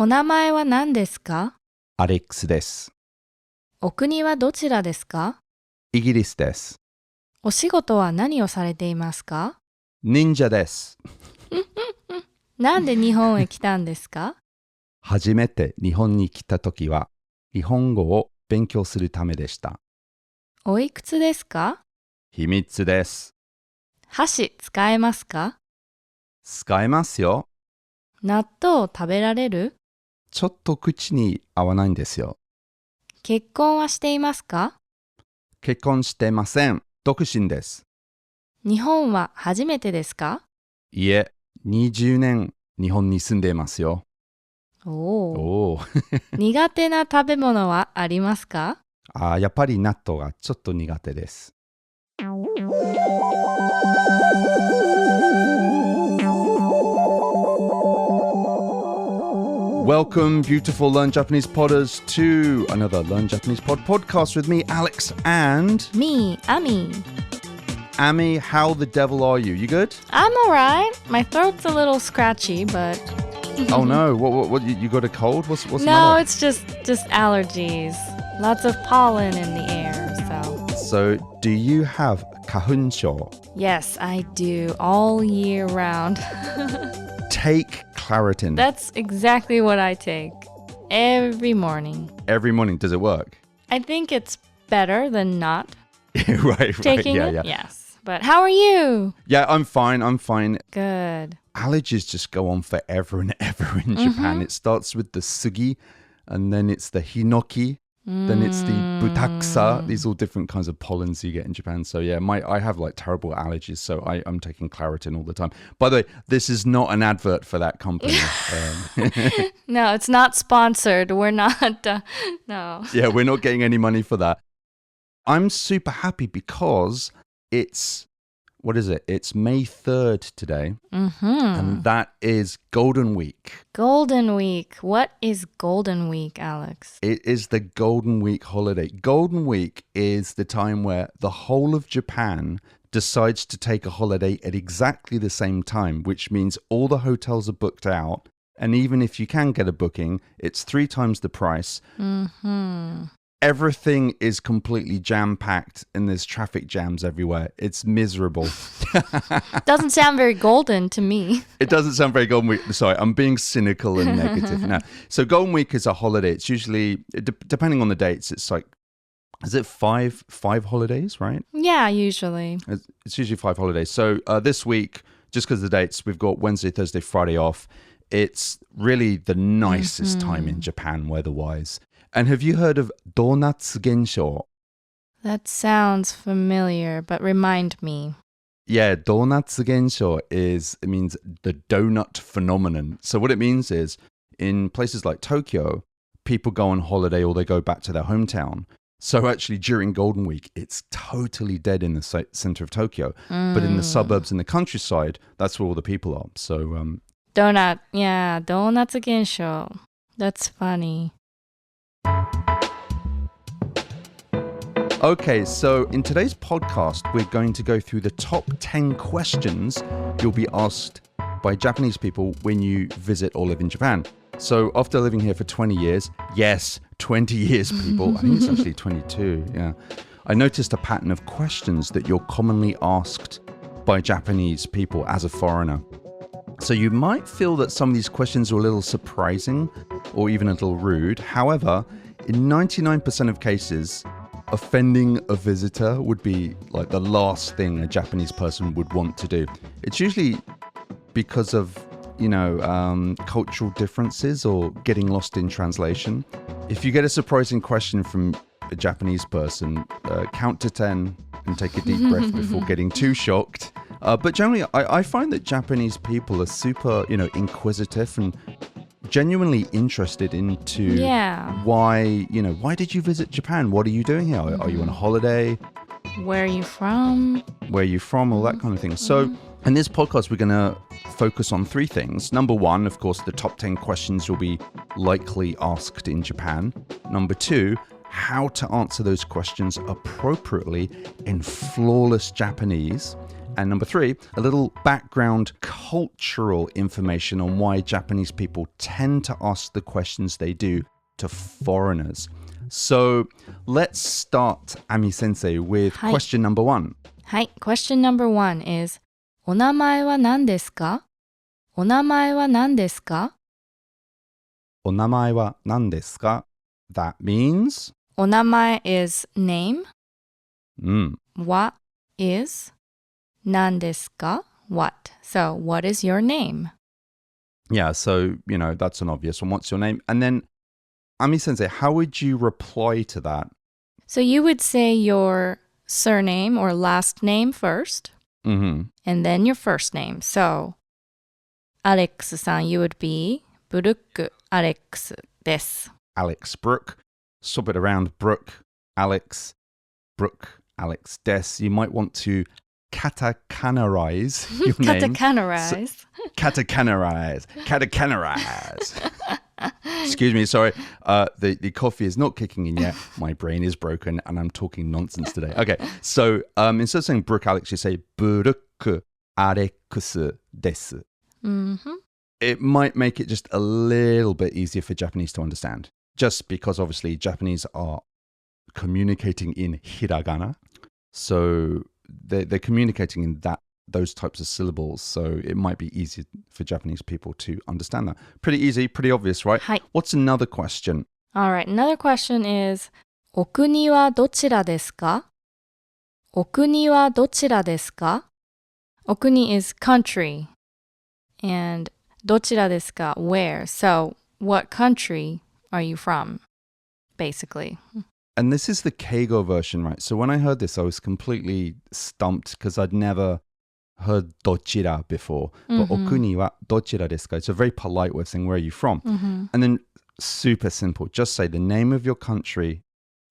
お名前は何ですか？アレックスです。お国はどちらですか？イギリスです。お仕事は何をされていますか？忍者です。なんで日本へ来たんですか？初めて日本に来た時は、日本語を勉強するためでした。おいくつですか？秘密です。箸使えますか？使えますよ。納豆を食べられる？ちょっと口に合わないんですよ。結婚はしていますか？結婚してません。独身です。日本は初めてですか？いえ、20年日本に住んでいますよ。おー。おー苦手な食べ物はありますか？やっぱり納豆がちょっと苦手です。Welcome, beautiful Learn Japanese Podders, to another Learn Japanese Pod podcast with me, Alex, and Me, Ami. Ami. How the devil are you? You good? I'm alright. My throat's a little scratchy, but... Oh no! What? You got a cold? What's the No, matter? it's just allergies. Lots of pollen in the air, so... So, do you have kahunshou? Yes, I do, all year round. Take Claritin. That's exactly what I take. Every morning. Every morning. Does it work? I think it's better than not right. taking Yeah, it. yeah. Yes. But how are you? Yeah, I'm fine. Good. Allergies just go on forever and ever in Japan. It starts with the sugi, and then it's the hinoki, then it's the butakusa. These are all different kinds of pollens you get in Japan. So yeah, I have like terrible allergies, so I'm taking Claritin all the time. By the way, this is not an advert for that company. No, it's not sponsored. We're not, no. Yeah, we're not getting any money for that. I'm super happy because it's, what is it? It's May 3rd today. And that is Golden Week. Golden Week. What is Golden Week, Alex? It is the Golden Week holiday. Golden Week is the time where the whole of Japan decides to take a holiday at exactly the same time, which means all the hotels are booked out. And even if you can get a booking, it's 3 times the price. Everything is completely jam-packed and there's traffic jams everywhere. It's miserable. Doesn't sound very golden to me. It doesn't sound very Golden Week. Sorry, I'm being cynical and negative now. So Golden Week is a holiday. It's usually, depending on the dates, it's like, is it five holidays, right? Yeah, usually. It's usually 5 holidays. So this week, just because of the dates, we've got Wednesday, Thursday, Friday off. It's really the nicest time in Japan weather-wise. And have you heard of donatsu gensho? That sounds familiar, but remind me. Yeah, donatsu gensho it means the donut phenomenon. So what it means is, in places like Tokyo, people go on holiday or they go back to their hometown. So actually during Golden Week, it's totally dead in the center of Tokyo. But in the suburbs and the countryside, that's where all the people are. So donatsu gensho. That's funny. Okay, so in today's podcast, we're going to go through the top 10 questions you'll be asked by Japanese people when you visit or live in Japan. So after living here for 20 years, yes, 20 years, people. I think it's actually 22, yeah. I noticed a pattern of questions that you're commonly asked by Japanese people as a foreigner. So you might feel that some of these questions are a little surprising or even a little rude. However, in 99% of cases, offending a visitor would be like the last thing a Japanese person would want to do. It's usually because of, cultural differences or getting lost in translation. If you get a surprising question from a Japanese person, count to 10 and take a deep breath before getting too shocked. But generally, I find that Japanese people are super, inquisitive and genuinely interested into why did you visit Japan? What are you doing here? Are you on a holiday? Where are you from? All that kind of thing. So in this podcast, we're going to focus on 3 things. Number 1, of course, the top 10 questions you'll be likely asked in Japan. Number 2, how to answer those questions appropriately in flawless Japanese. And number 3, a little background cultural information on why Japanese people tend to ask the questions they do to foreigners. So let's start, Ami Sensei, with question number 1. はい、question number 1 is お名前は何ですか？お名前は何ですか？お名前は何ですか? That means? お名前 is name. うん。What is 何ですか? What. So, what is your name? Yeah, so, that's an obvious one. What's your name? And then, Ami Sensei, how would you reply to that? So, you would say your surname or last name first, Mm-hmm. and then your first name. So, Alex-san, you would be ブルック Alex です。Alex Brooke. Swap it around. Brooke, Alex, Brooke, Alex des. You might want to katakanarize your name. Katakanarize. Katakanarize. Excuse me, sorry. The coffee is not kicking in yet. My brain is broken and I'm talking nonsense today. Okay, so instead of saying Brooke Alex, you say Brooke Alex desu. Mm-hmm. It might make it just a little bit easier for Japanese to understand. Just because obviously Japanese are communicating in hiragana. So they're communicating in those types of syllables. So it might be easier for Japanese people to understand that. Pretty easy, pretty obvious, right? はい。 What's another question? All right, another question is お国はどちらですか？お国はどちらですか？お国 is country. And どちらですか? Where? So, what country are you from? Basically. And this is the Keigo version, right? So when I heard this, I was completely stumped because I'd never heard dochira before. But okuni wa dochira desu ka? It's a very polite way of saying, where are you from? And then super simple. Just say the name of your country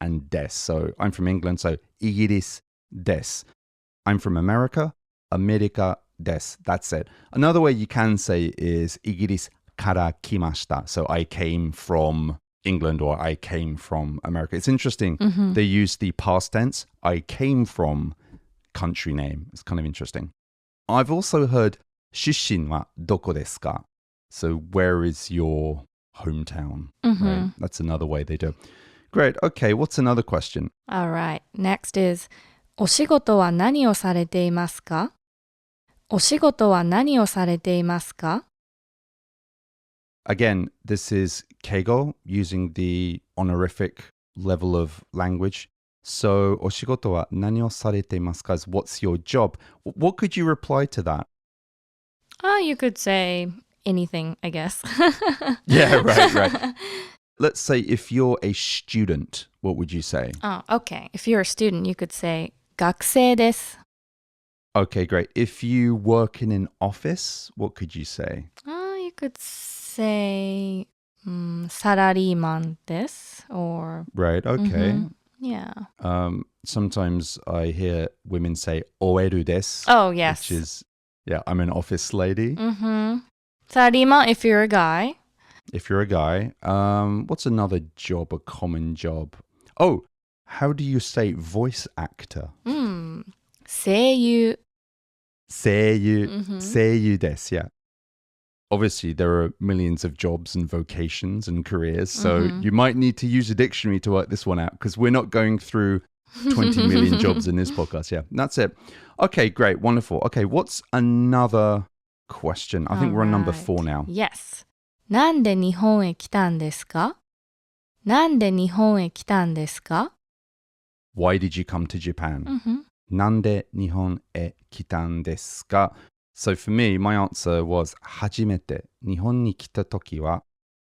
and des. So I'm from England, so Igiris des. I'm from America, America des. That's it. Another way you can say is Igiris kara kimashita. So I came from England or I came from America. It's interesting. They use the past tense. I came from country name. It's kind of interesting. I've also heard Shushin wa doko desu ka? So where is your hometown? Right? That's another way they do it. Great. Okay, what's another question? All right, next is お仕事は何をされていますか？お仕事は何をされていますか? Again, this is Keigo using the honorific level of language. So, お仕事は何をされていますか? is what's your job? What could you reply to that? You could say anything, I guess. Yeah, right. Let's say if you're a student, what would you say? Oh, okay. If you're a student, you could say 学生です. Okay, great. If you work in an office, what could you say? You could say サラリーマンです or Right, okay. Yeah. Sometimes I hear women say 終えるです. Oh, yes. Which is, yeah, I'm an office lady. サラリーマン if you're a guy. If you're a guy. What's another job, a common job? Oh, how do you say voice actor? 声優. 声優です, yeah. Obviously, there are millions of jobs and vocations and careers, so you might need to use a dictionary to work this one out because we're not going through 20 million jobs in this podcast. Yeah, that's it. Okay, great, wonderful. Okay, what's another question? I think we're on number 4 now. Yes. なんで日本へ来たんですか? なんで日本へ来たんですか? Why did you come to Japan? なんで日本へ来たんですか? So for me, my answer was 初めて日本に来た時は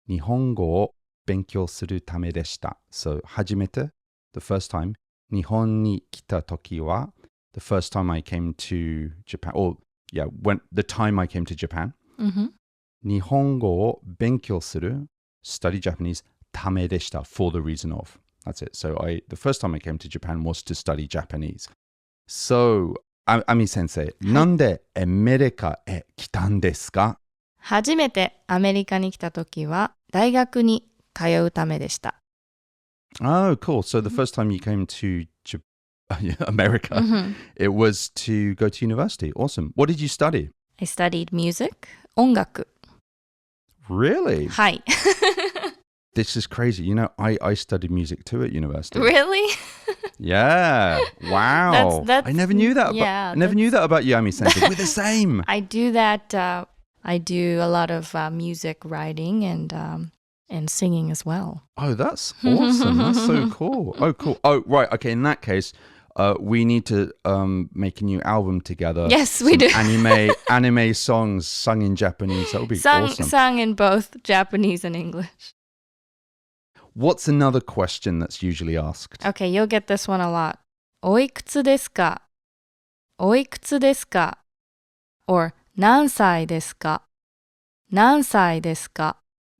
日本語を勉強するためでした. So 初めて, the first time, 日本に来た時は the first time I came to Japan, or yeah, when the time I came to Japan, 日本語を勉強する study Japanese ためでした for the reason of. That's it. So the first time I came to Japan was to study Japanese. So, Ami Sensei, なんでアメリカへ来たんですか? 初めてアメリカに来た時は大学に通うためでした. Oh, cool. So the first time you came to America. It was to go to university. Awesome. What did you study? I studied music, 音楽. Really? はい。 This is crazy. You know, I studied music too at university. Really? Yeah. Wow. That's I never knew that. yeah, I never knew that about Yami Sensei. We're the same. I do that. I do a lot of music writing and singing as well. Oh, that's awesome. That's so cool. Oh, cool. Oh, right. Okay. In that case, we need to make a new album together. Yes, we do. Anime songs sung in Japanese. That would be awesome. Sung in both Japanese and English. What's another question that's usually asked? Okay, you'll get this one a lot. おいくつですか?おいくつですか? Or 何歳ですか?何歳ですか?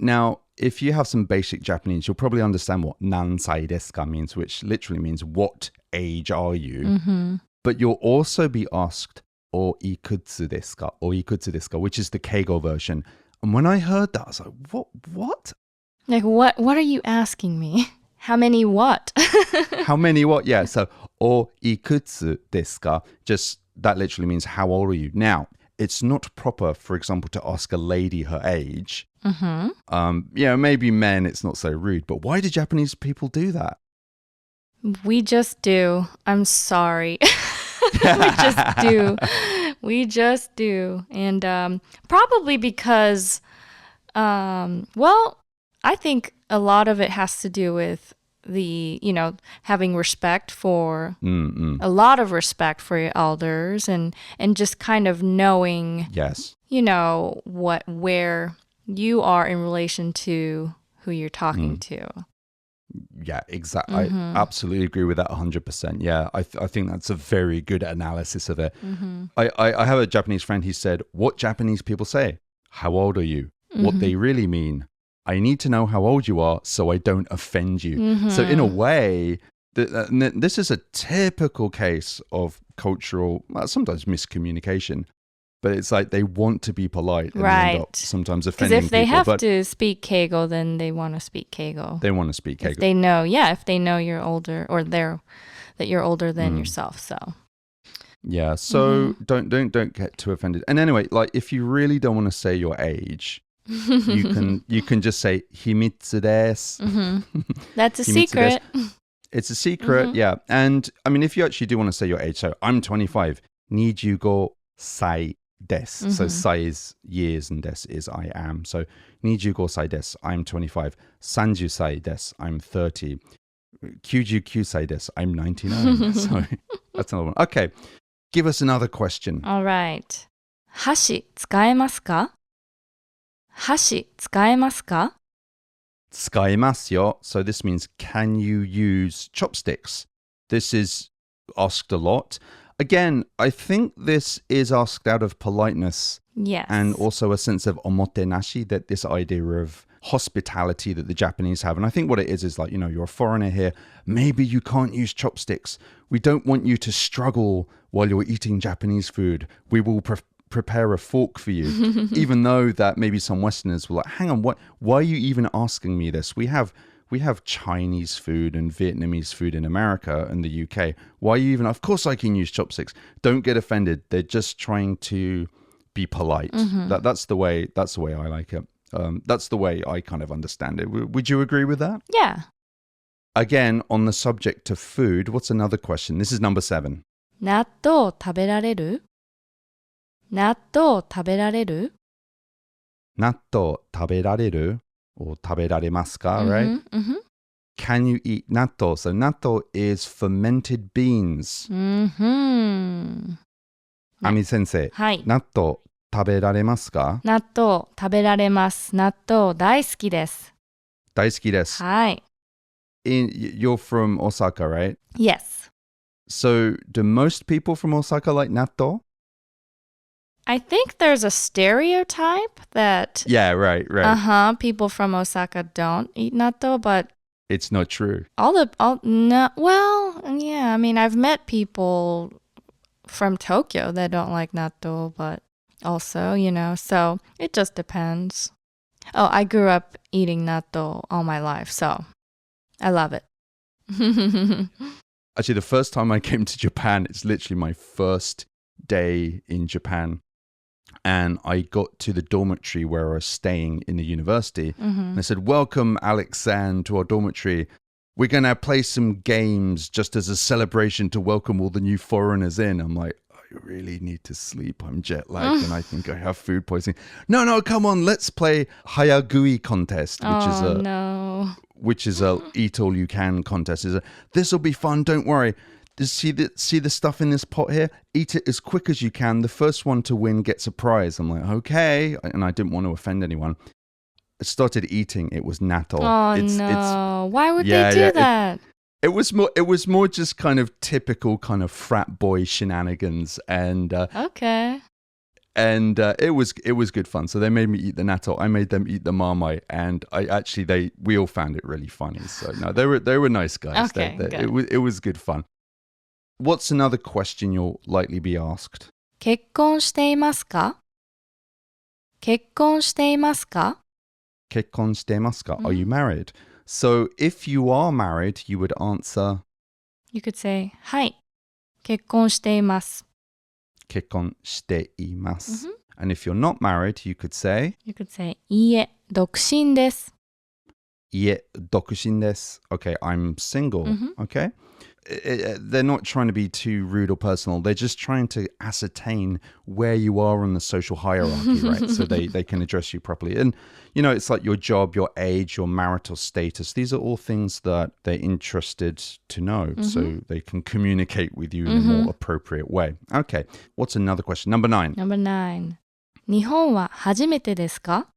Now, if you have some basic Japanese, you'll probably understand what nansai desu ka means, which literally means what age are you? But you'll also be asked o ikutsu desu ka? O ikutsu desu ka? Which is the keigo version. And when I heard that, I was like, what? Like, what are you asking me? How many what? How many what? Yeah, so o ikutsu desu ka? Just that literally means how old are you? Now, it's not proper, for example, to ask a lady her age. Maybe men, it's not so rude, but why do Japanese people do that? We just do. I'm sorry. We just do. We just do. And probably because, I think a lot of it has to do with having respect for, a lot of respect for your elders and just kind of knowing, yes, where you are in relation to who you're talking to. Yeah, exactly. I absolutely agree with that 100%. Yeah, I think that's a very good analysis of it. I have a Japanese friend. He said, what Japanese people say, how old are you? What they really mean, I need to know how old you are so I don't offend you. So in a way, this is a typical case of cultural, sometimes miscommunication. But it's like they want to be polite and they end up sometimes offending people. Because if they have to speak Keigo, then they want to speak Keigo. They want to speak Keigo. If they know you're older or that you're older than yourself. So yeah, so don't get too offended. And anyway, like if you really don't want to say your age, you can just say himitsu desu. That's a secret. It's a secret, yeah. And I mean, if you actually do want to say your age, so I'm 25. 25 歳です. So sai is years and des is I am. So 25歳です. I'm 25. 30歳です. I'm 30. 99歳です. I'm 99. So that's another one. Okay. Give us another question. All right. 箸使えますか?箸使えますか?使えますよ. So this means can you use chopsticks? This is asked a lot. Again, I think this is asked out of politeness. Yes. And also a sense of omotenashi, that this idea of hospitality that the Japanese have. And I think what it is like, you're a foreigner here. Maybe you can't use chopsticks. We don't want you to struggle while you're eating Japanese food. We will prepare a fork for you. Even though that maybe some Westerners were like, hang on, why are you even asking me this? We have Chinese food and Vietnamese food in America and the UK. Why are you even... Of course I can use chopsticks. Don't get offended. They're just trying to be polite. That's the way I like it. That's the way I kind of understand it. Would you agree with that? Yeah. Again, on the subject of food, what's another question? This is number 7. 納豆食べられる?納豆食べられる?納豆食べられる? Or 食べられますか, right? Can you eat natto? So natto is fermented beans. Ami sensei, はい。納豆食べられますか?納豆食べられます。納豆大好きです。大好きです。はい。You're from Osaka, right? Yes. So do most people from Osaka like natto? I think there's a stereotype that... Yeah, right. People from Osaka don't eat natto, but... It's not true. Yeah, I mean, I've met people from Tokyo that don't like natto, but also, so it just depends. Oh, I grew up eating natto all my life, so I love it. Actually, the first time I came to Japan, it's literally my first day in Japan. And I got to the dormitory where I was staying in the university. And I said, welcome, Alex San, to our dormitory. We're going to play some games just as a celebration to welcome all the new foreigners in. I'm like, I really need to sleep. I'm jet lagged and I think I have food poisoning. No, come on. Let's play Hayagui contest, which is a eat all you can contest. This will be fun. Don't worry. See the stuff in this pot here? Eat it as quick as you can. The first one to win gets a prize. I'm like, okay. And I didn't want to offend anyone. I started eating. It was natto. Why would they do that? It was more just kind of typical kind of frat boy shenanigans, and okay. And it was good fun. So they made me eat the natto. I made them eat the marmite, and we all found it really funny. So no, they were nice guys. Okay, good. It was good fun. What's another question you'll likely be asked? 結婚していますか?結婚していますか?結婚していますか? Are you married? So if you are married, you would answer. You could say, はい、結婚しています。結婚しています。And if you're not married, you could say. You could say, いいえ、独身です。いえ、独身です。Okay, I'm single. Okay? They're not trying to be too rude or personal. They're just trying to ascertain where you are on the social hierarchy, right? So they can address you properly. And, you know, it's like your job, your age, your marital status. These are all things that they're interested to know so they can communicate with you in a more appropriate way. Okay, what's another question? Number 9. Number 9. 日本は初めてですか?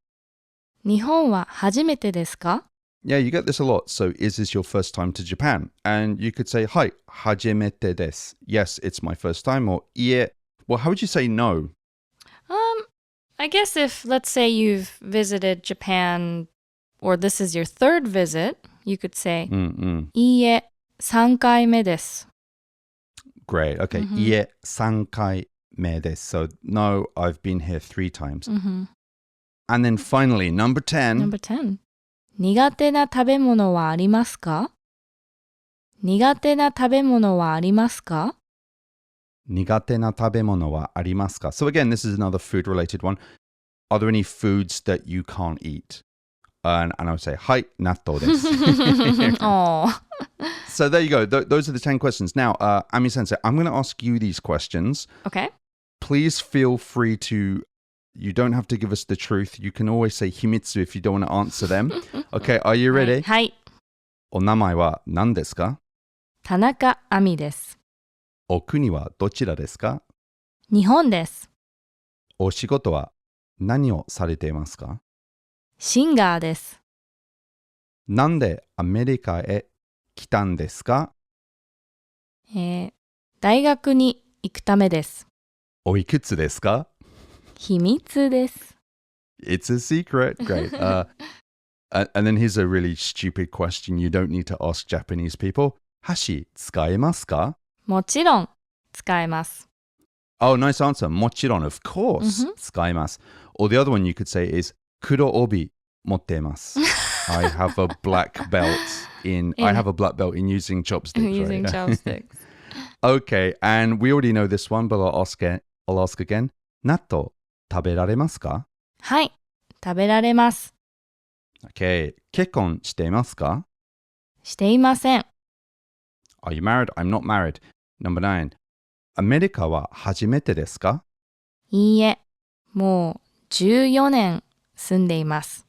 日本は初めてですか? Yeah, you get this a lot. So, is this your first time to Japan? And you could say, はい、初めてです. Yes, it's my first time. Or, いえ. Well, how would you say no? I guess if, let's say you've visited Japan, or this is your third visit, you could say, いいえ、3回目です. Great. Okay. いいえ、3回目です. So, no, I've been here 3 times. And then finally, number 10. Number 10. 苦手な食べ物はありますか?苦手な食べ物はありますか?苦手な食べ物はありますか? So again, this is another food-related one. Are there any foods that you can't eat? And I would say, はい、納豆です. So there you go. Those are the 10 questions. Now, Ami Sensei, I'm going to ask you these questions. Okay. Please feel free to... You don't have to give us the truth. You can always say himitsu if you don't want to answer them. Okay, are you ready? はい。お名前は何ですか?田中亜美です。お国はどちらですか?日本です。お仕事は何をされていますか?シンガーです。なんでアメリカへ来たんですか?大学に行くためです。おいくつですか?秘密です。It's a secret. Great. And then here's a really stupid question you don't need to ask Japanese people. 箸使えますか?もちろん使えます。Oh, nice answer. もちろん, of course. 使えます. Or the other one you could say is 黒帯持っています。I have a black belt in using chopsticks. Using chopsticks. Okay, and we already know this one, but I'll ask again. 納豆食べられますか?はい、食べられます。Okay, 結婚していますか?していません。Are you married? I'm not married. Number 9. アメリカは初めてですか?いいえ、もう14年住んでいます。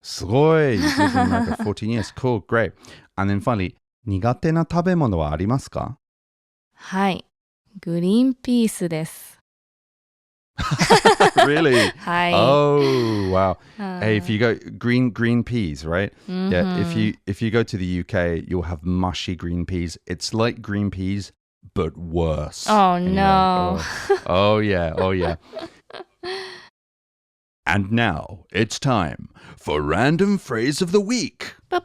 すごい You've lived in America 14 years. Cool, great. And then finally, 苦手な食べ物はありますか?はい、グリーンピースです。Really? はい。Oh, wow. Hey, if you go green peas, right? Yeah, if you go to the UK, you'll have mushy green peas. It's like green peas, but worse. Oh, no. Oh, yeah. And now it's time for Random Phrase of the Week. So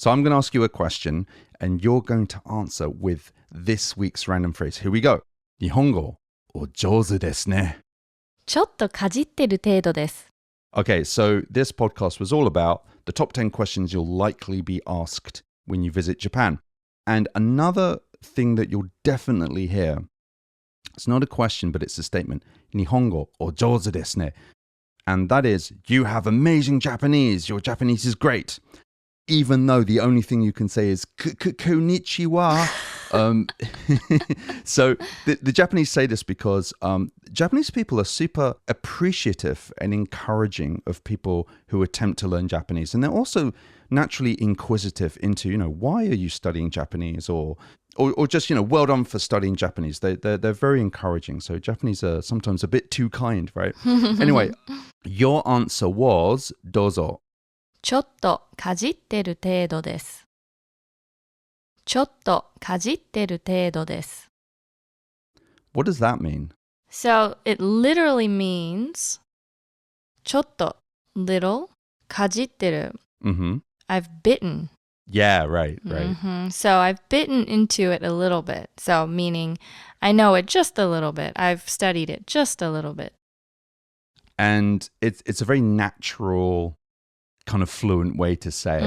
I'm going to ask you a question, and you're going to answer with this week's random phrase. Here we go. 日本語お上手ですね。ちょっとかじってる程度です。Okay, so this podcast was all about the top 10 questions you'll likely be asked when you visit Japan. And another thing that you'll definitely hear, it's not a question, but it's a statement. Nihongo o jouzu desu ne. And that is, you have amazing Japanese. Your Japanese is great. Even though the only thing you can say is konnichiwa. So the Japanese say this because Japanese people are super appreciative and encouraging of people who attempt to learn Japanese. And they're also naturally inquisitive into, why are you studying Japanese? Or just, well done for studying Japanese. They're very encouraging. So Japanese are sometimes a bit too kind, right? Anyway, your answer was dozo. ちょっとかじってる程度です。ちょっとかじってる程度です。What does that mean? So it literally means ちょっと little かじってる. Mm-hmm. I've bitten. Yeah, right. Mm-hmm. So I've bitten into it a little bit. So meaning I know it just a little bit. I've studied it just a little bit. And it's a very natural kind of fluent way to say,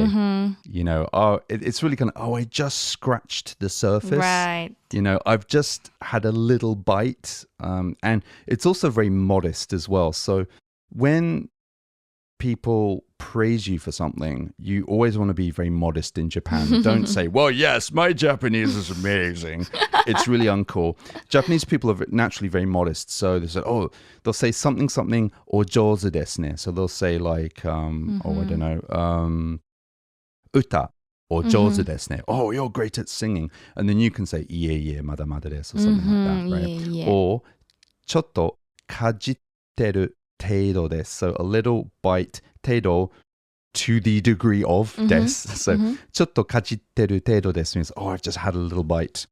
it's really kind of, I just scratched the surface. Right. I've just had a little bite. And it's also very modest as well. So when people praise you for something, you always want to be very modest in Japan. Don't say, well, yes, my Japanese is amazing. It's really uncool. Japanese people are naturally very modest. So they say, they'll say something, or jouzu desu ne. So they'll say like, I don't know, uta or jouzu desu ne. Oh, you're great at singing. And then you can say, iie, mada mada desu, or something like that, right? Yeah. Or, chotto kajitteru teido desu. So a little bite, teido, to the degree of desu. So, ちょっとかじってる程度です means, I've just had a little bite.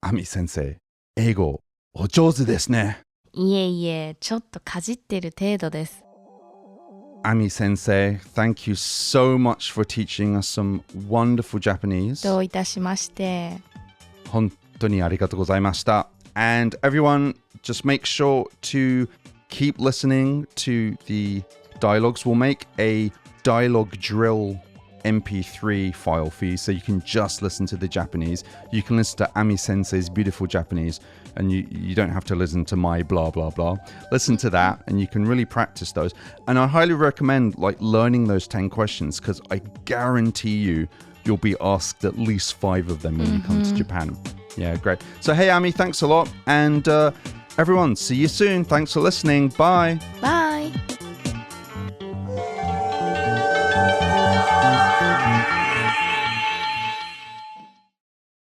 Ami sensei, 英語お上手ですね。いえいえ、ちょっとかじってる程度です。Ami sensei, thank you so much for teaching us some wonderful Japanese. どういたしまして。本当にありがとうございました。And everyone, just make sure to keep listening to the dialogues. We'll make a dialogue drill MP3 file for you so you can just listen to the Japanese. You can listen to Ami Sensei's beautiful Japanese and you don't have to listen to my blah blah blah. Listen to that and you can really practice those. And I highly recommend learning those 10 questions because I guarantee you'll be asked at least 5 of them when you come to Japan. Yeah, great. So hey Ami, thanks a lot. And everyone, see you soon. Thanks for listening. Bye. Bye.